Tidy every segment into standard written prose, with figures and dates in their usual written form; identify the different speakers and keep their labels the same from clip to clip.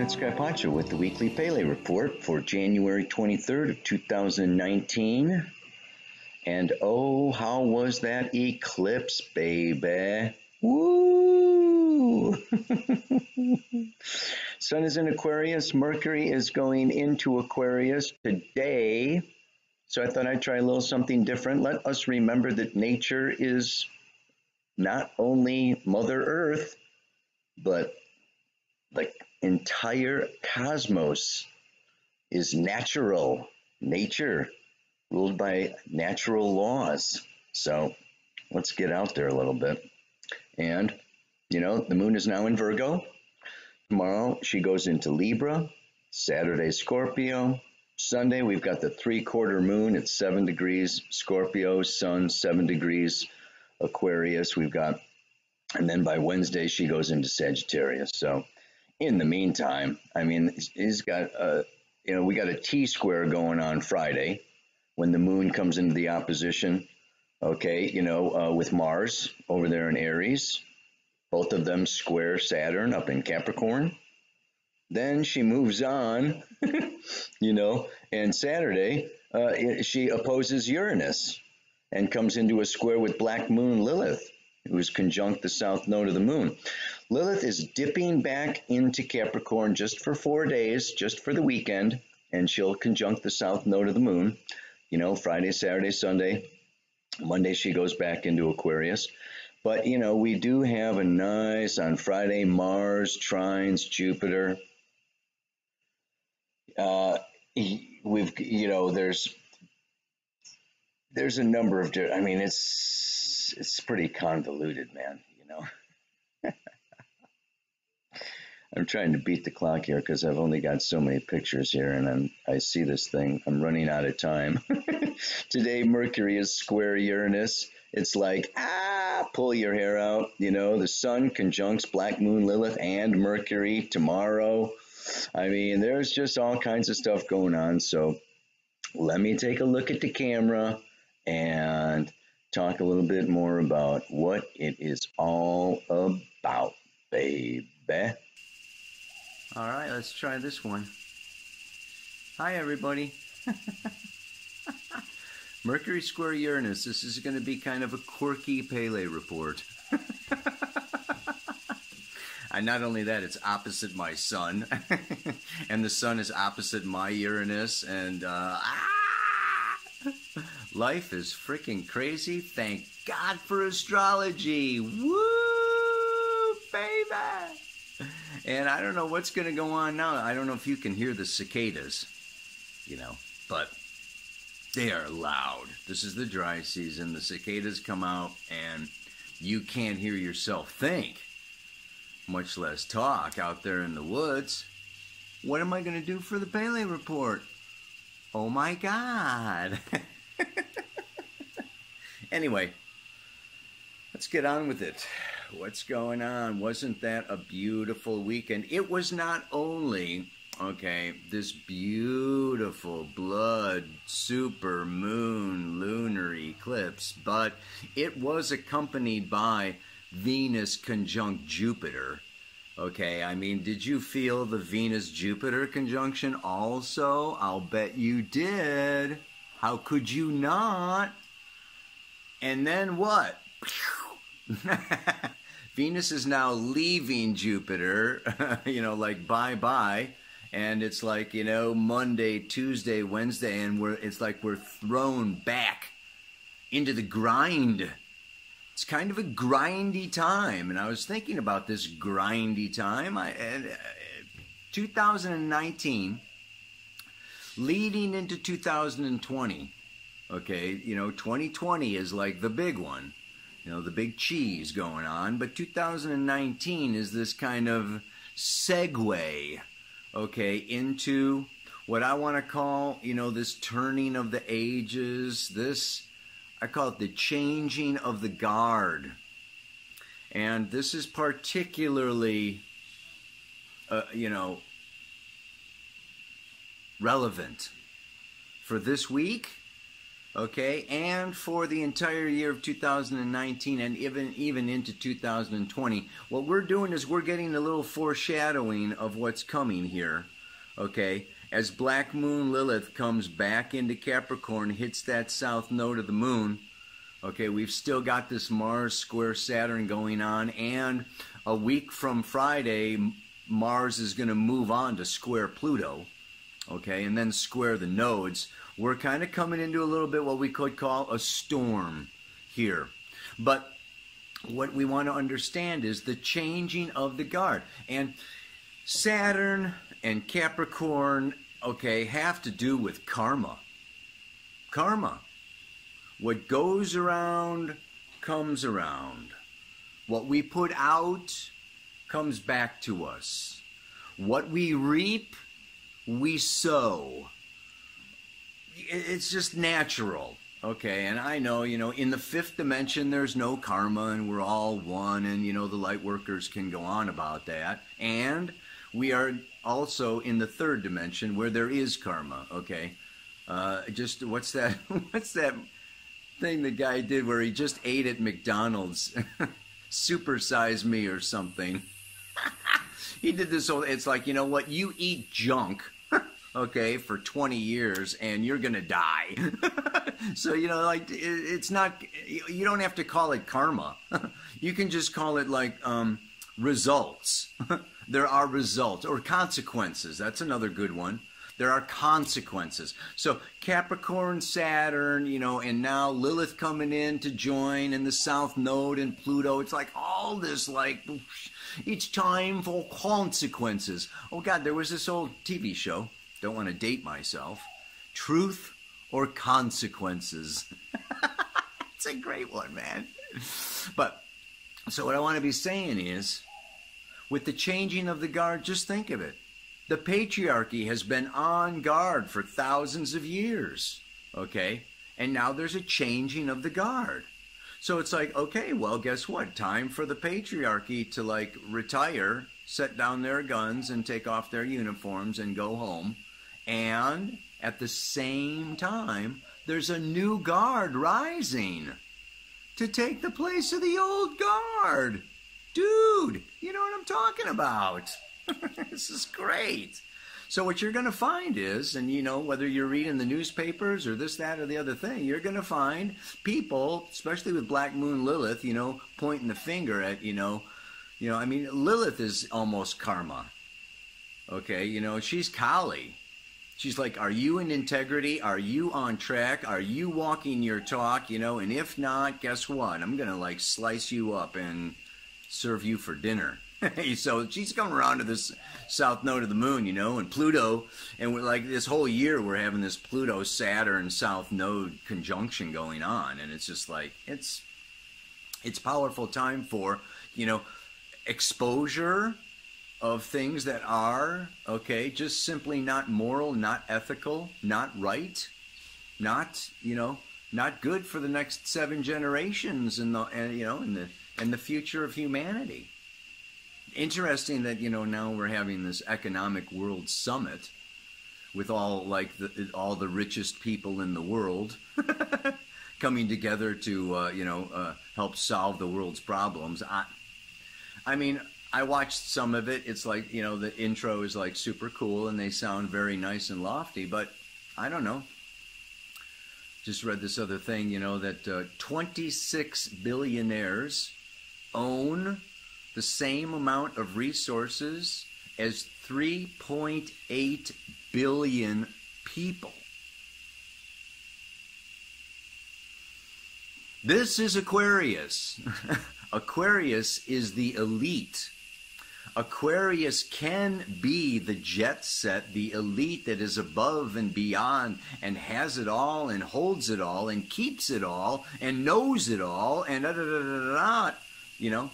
Speaker 1: It's Scarpaccio with the weekly Pele report for January 23rd of 2019. And oh, how was that eclipse, baby? Woo! Sun is in Aquarius. Mercury is going into Aquarius today. So I thought I'd try a little something different. Let us remember that nature is not only Mother Earth, but the entire cosmos is natural. Nature, ruled by natural laws. So let's get out there a little bit. And, you know, the moon is now in Virgo. Tomorrow she goes into Libra. Saturday, Scorpio. Sunday, we've got the 3/4 moon at 7 degrees Scorpio. Sun, 7 degrees Aquarius. We've got, and then by Wednesday, she goes into Sagittarius. So in the meantime, I mean, he's got, we got a T-square going on Friday when the moon comes into the opposition, with Mars over there in Aries. Both of them square Saturn up in Capricorn. Then she moves on, and Saturday she opposes Uranus and comes into a square with Black Moon Lilith, who is conjunct the south node of the moon. Lilith is dipping back into Capricorn just for 4 days, just for the weekend, and she'll conjunct the south node of the moon, Friday, Saturday, Sunday. Monday she goes back into Aquarius. But, we do have a nice, on Friday, Mars trines Jupiter. There's a number of, it's pretty convoluted, man, I'm trying to beat the clock here because I've only got so many pictures here, and I see this thing. I'm running out of time. Today, Mercury is square Uranus. It's like, pull your hair out. The sun conjuncts Black Moon Lilith and Mercury tomorrow. I mean, there's just all kinds of stuff going on. So let me take a look at the camera and talk a little bit more about what it is all about, baby. All right, let's try this one. Hi, everybody. Mercury square Uranus. This is going to be kind of a quirky Pele report. And not only that, it's opposite my sun. And the sun is opposite my Uranus. And life is freaking crazy. Thank God for astrology. Woo, baby. And I don't know what's going to go on now. I don't know if you can hear the cicadas, but they are loud. This is the dry season. The cicadas come out and you can't hear yourself think, much less talk out there in the woods. What am I going to do for the Pele report? Oh my God. Anyway, let's get on with it. What's going on? Wasn't that a beautiful weekend? It was not only, this beautiful blood super moon lunar eclipse, but it was accompanied by Venus conjunct Jupiter. Did you feel the Venus-Jupiter conjunction also? I'll bet you did. How could you not? And then what? Venus is now leaving Jupiter, like bye-bye. And it's like, Monday, Tuesday, Wednesday, and it's like we're thrown back into the grind. It's kind of a grindy time. And I was thinking about this grindy time. 2019, leading into 2020. 2020 is like the big one. The big cheese going on, but 2019 is this kind of segue, into what I want to call, this turning of the ages, I call it the changing of the guard. And this is particularly, relevant for this week, okay, and for the entire year of 2019 and even into 2020. What we're doing is we're getting a little foreshadowing of what's coming here, okay? As Black Moon Lilith comes back into Capricorn, hits that south node of the moon, okay, we've still got this Mars square Saturn going on, and a week from Friday, Mars is going to move on to square Pluto, okay, and then square the nodes. We're kind of coming into a little bit what we could call a storm here. But what we want to understand is the changing of the guard. And Saturn and Capricorn, okay, have to do with karma. Karma. What goes around comes around. What we put out comes back to us. What we reap, we sow. It's just natural, okay? And I know, you know, in the fifth dimension, there's no karma, and we're all one, and, you know, the light workers can go on about that. And we are also in the third dimension where there is karma, okay? Just, what's that, what's that thing the guy did where he just ate at McDonald's? Supersize me or something. He did this whole, it's like, you know what, you eat junk, okay, for 20 years and you're gonna die. So, you know, like, it's not, you don't have to call it karma. You can just call it like results. There are results, or consequences. That's another good one. There are consequences. So Capricorn, Saturn, you know, and now Lilith coming in to join, and the South Node and Pluto. It's like all this, like, it's time for consequences. Oh God, there was this old TV show, don't want to date myself, Truth or Consequences. It's a great one, man. But, so what I want to be saying is, with the changing of the guard, just think of it. The patriarchy has been on guard for thousands of years, okay? And now there's a changing of the guard. So it's like, okay, well, guess what? Time for the patriarchy to, like, retire, set down their guns, and take off their uniforms and go home. And at the same time, there's a new guard rising to take the place of the old guard. Dude, you know what I'm talking about. This is great. So what you're going to find is, and you know, whether you're reading the newspapers or this, that, or the other thing, you're going to find people, especially with Black Moon Lilith, you know, pointing the finger at, you know, I mean, Lilith is almost karma. Okay, you know, she's Kali. She's like, are you in integrity? Are you on track? Are you walking your talk? You know, and if not, guess what? I'm going to, like, slice you up and serve you for dinner. So she's coming around to this south node of the moon, you know, and Pluto, and we're like, this whole year we're having this Pluto-Saturn south node conjunction going on, and it's just like, it's powerful time for, you know, exposure of things that are, okay, just simply not moral, not ethical, not right, not, you know, not good for the next 7 generations and you know, in the future of humanity. Interesting that, you know, now we're having this economic world summit with all, like, all the richest people in the world coming together to, you know, help solve the world's problems. I mean, I watched some of it. It's like, you know, the intro is like super cool and they sound very nice and lofty, but I don't know. Just read this other thing, you know, that 26 billionaires own the same amount of resources as 3.8 billion people. This is Aquarius. Aquarius is the elite. Aquarius can be the jet set, the elite that is above and beyond and has it all and holds it all and keeps it all and knows it all and you know.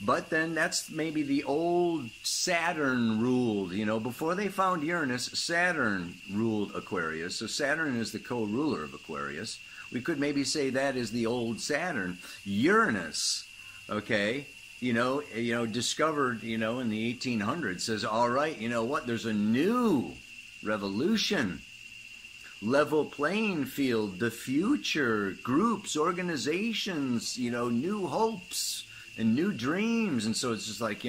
Speaker 1: But then that's maybe the old Saturn ruled, you know, before they found Uranus, Saturn ruled Aquarius. So Saturn is the co-ruler of Aquarius. We could maybe say that is the old Saturn. Uranus, okay, you know, discovered, you know, in the 1800s, says, all right, you know what, there's a new revolution. level playing field, the future, groups, organizations, new hopes and new dreams. And so it's just like,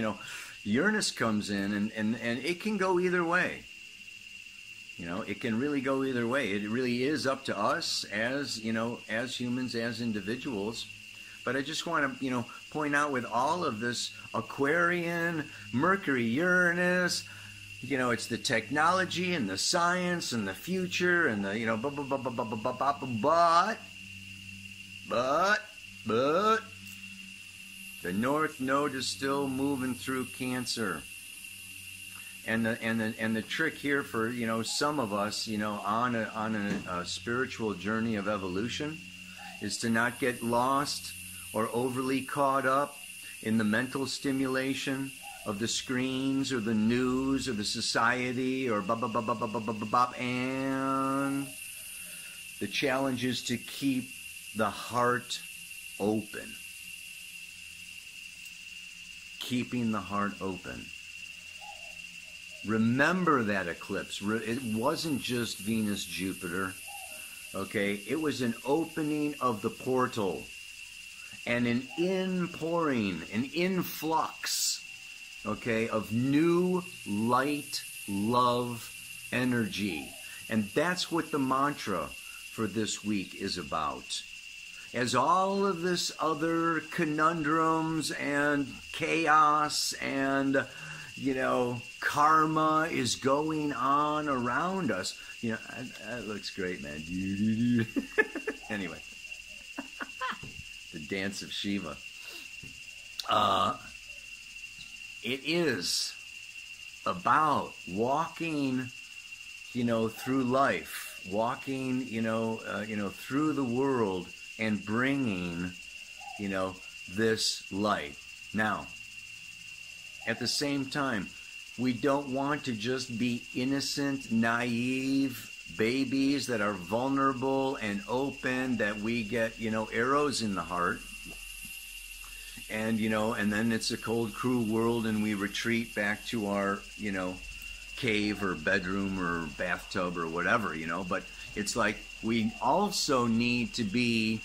Speaker 1: Uranus comes in and it can go either way. It can really go either way. It really is up to us as humans, as individuals. But I just want to, point out with all of this Aquarian, Mercury, Uranus, it's the technology and the science and the future and the, but the North Node is still moving through Cancer. And the trick here for some of us on a spiritual journey of evolution is to not get lost or overly caught up in the mental stimulation of the screens or the news or the society or and the challenge is to keep the heart open. Keeping the heart open. Remember that eclipse. It wasn't just Venus, Jupiter. Okay? It was an opening of the portal and an inpouring, an influx, okay, of new light, love, energy. And that's what the mantra for this week is about. As all of this other conundrums and chaos and karma is going on around us. That looks great, man. Anyway, the dance of Shiva. It is about walking, through life, walking, through the world and bringing, this light. Now, at the same time, we don't want to just be innocent, naive babies that are vulnerable and open, that we get, arrows in the heart. And, and then it's a cold, cruel world and we retreat back to our, cave or bedroom or bathtub or whatever, But it's like we also need to be,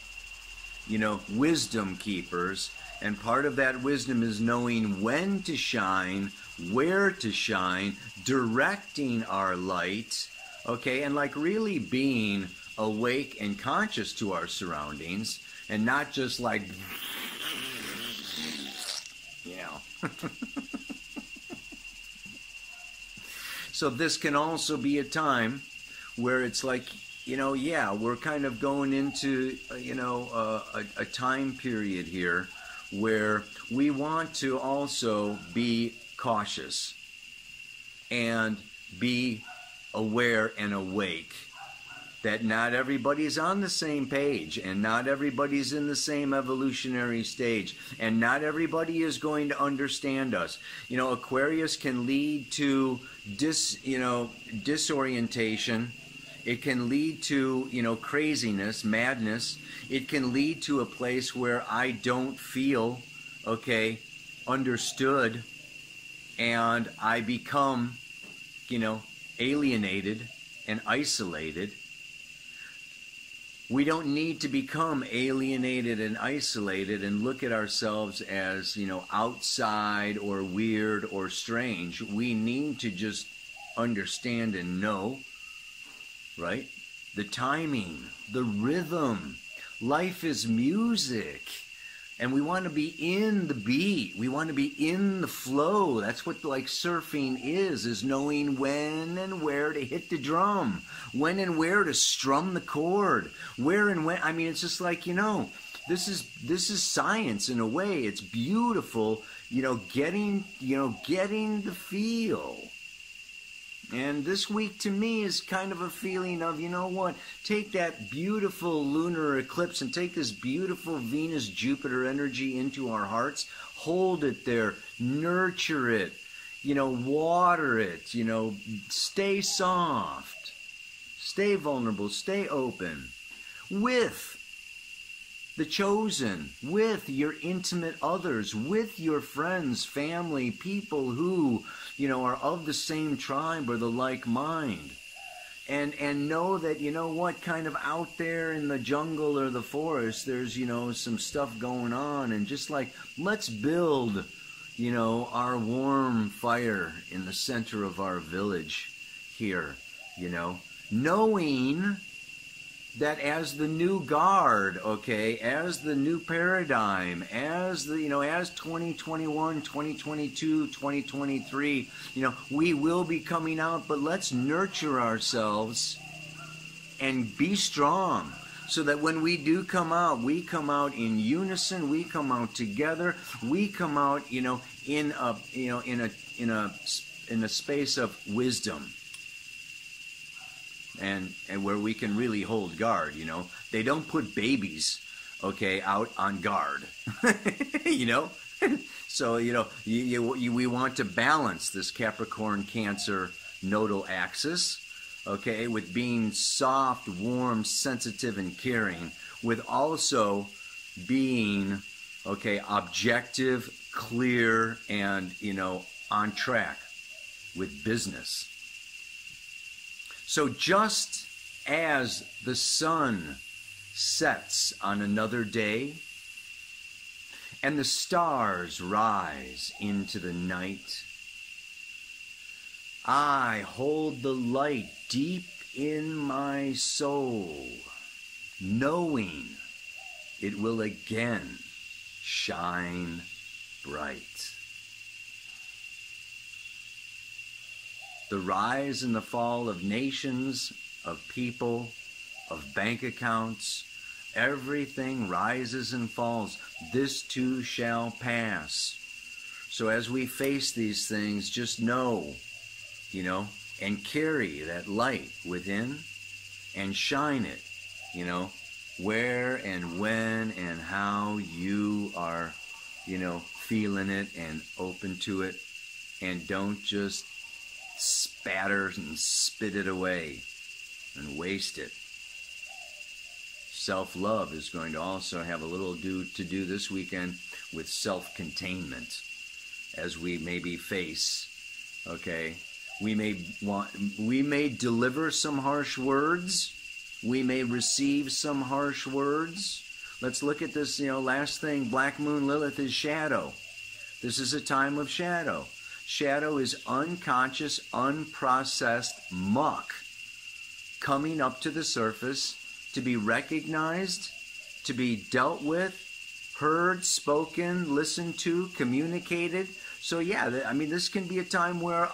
Speaker 1: wisdom keepers. And part of that wisdom is knowing when to shine, where to shine, directing our light, okay, and like really being awake and conscious to our surroundings and not just like, So this can also be a time where it's like, we're kind of going into, a time period here where we want to also be cautious and be aware and awake that not everybody's on the same page and not everybody's in the same evolutionary stage and not everybody is going to understand us. Aquarius can lead to disorientation. It can lead to, craziness, madness. It can lead to a place where I don't feel, understood, and I become, alienated and isolated. We don't need to become alienated and isolated and look at ourselves as, outside or weird or strange. We need to just understand and know, right? The timing, the rhythm. Life is music. And we want to be in the beat. We want to be in the flow. That's what surfing is knowing when and where to hit the drum. When and where to strum the chord. Where and when. I mean, it's just like, this is science in a way. It's beautiful, getting the feel. And this week to me is kind of a feeling of, take that beautiful lunar eclipse and take this beautiful Venus-Jupiter energy into our hearts, hold it there, nurture it, water it, stay soft, stay vulnerable, stay open with the chosen, with your intimate others, with your friends, family, people who, are of the same tribe or the like mind. and know that, you know what, kind of out there in the jungle or the forest, there's, you know, some stuff going on, and just like, let's build, you know, our warm fire in the center of our village here, you know, knowing that as the new guard, okay, as the new paradigm, as the, you know, as 2021, 2022, 2023, you know, we will be coming out, but let's nurture ourselves and be strong so that when we do come out, we come out in unison, we come out together, we come out, you know, in a, you know, in a space of wisdom. And where we can really hold guard, you know. They don't put babies, okay, out on guard, you know. So, you know, we want to balance this Capricorn Cancer nodal axis, okay, with being soft, warm, sensitive, and caring, with also being, okay, objective, clear, and, you know, on track with business. So just as the sun sets on another day and the stars rise into the night, I hold the light deep in my soul, knowing it will again shine bright. The rise and the fall of nations, of people, of bank accounts, everything rises and falls. This too shall pass. So as we face these things, just know, you know, and carry that light within and shine it, you know, where and when and how you are, you know, feeling it and open to it, and don't just spatter and spit it away and waste it. Self-love is going to also have a little to do this weekend with self-containment, as we maybe face, okay, we may deliver some harsh words, we may receive some harsh words. Let's look at this, you know, last thing. Black Moon Lilith is shadow. This is a time of shadow. Shadow is unconscious, unprocessed muck coming up to the surface to be recognized, to be dealt with, heard, spoken, listened to, communicated. So yeah, I mean, this can be a time where,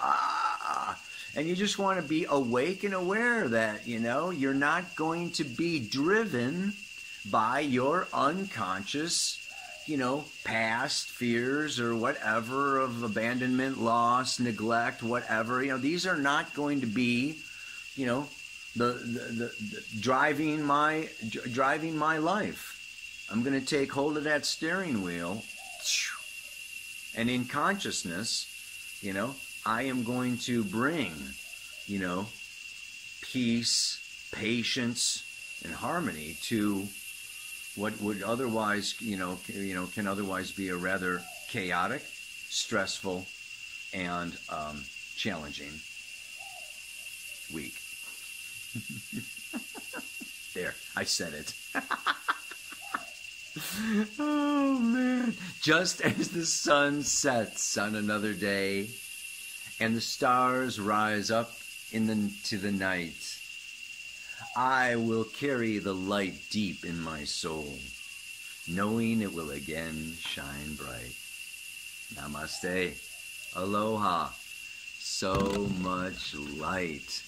Speaker 1: and you just want to be awake and aware that, you know, you're not going to be driven by your unconscious, you know, past fears or whatever of abandonment, loss, neglect, whatever. You know, these are not going to be, you know, the driving my life. I'm going to take hold of that steering wheel, and in consciousness, you know, I am going to bring, you know, peace, patience, and harmony to what would otherwise, can otherwise be a rather chaotic, stressful, and challenging week. There, I said it. Oh, man. Just as the sun sets on another day and the stars rise up into the night, I will carry the light deep in my soul, knowing it will again shine bright. Namaste. Aloha. So much light.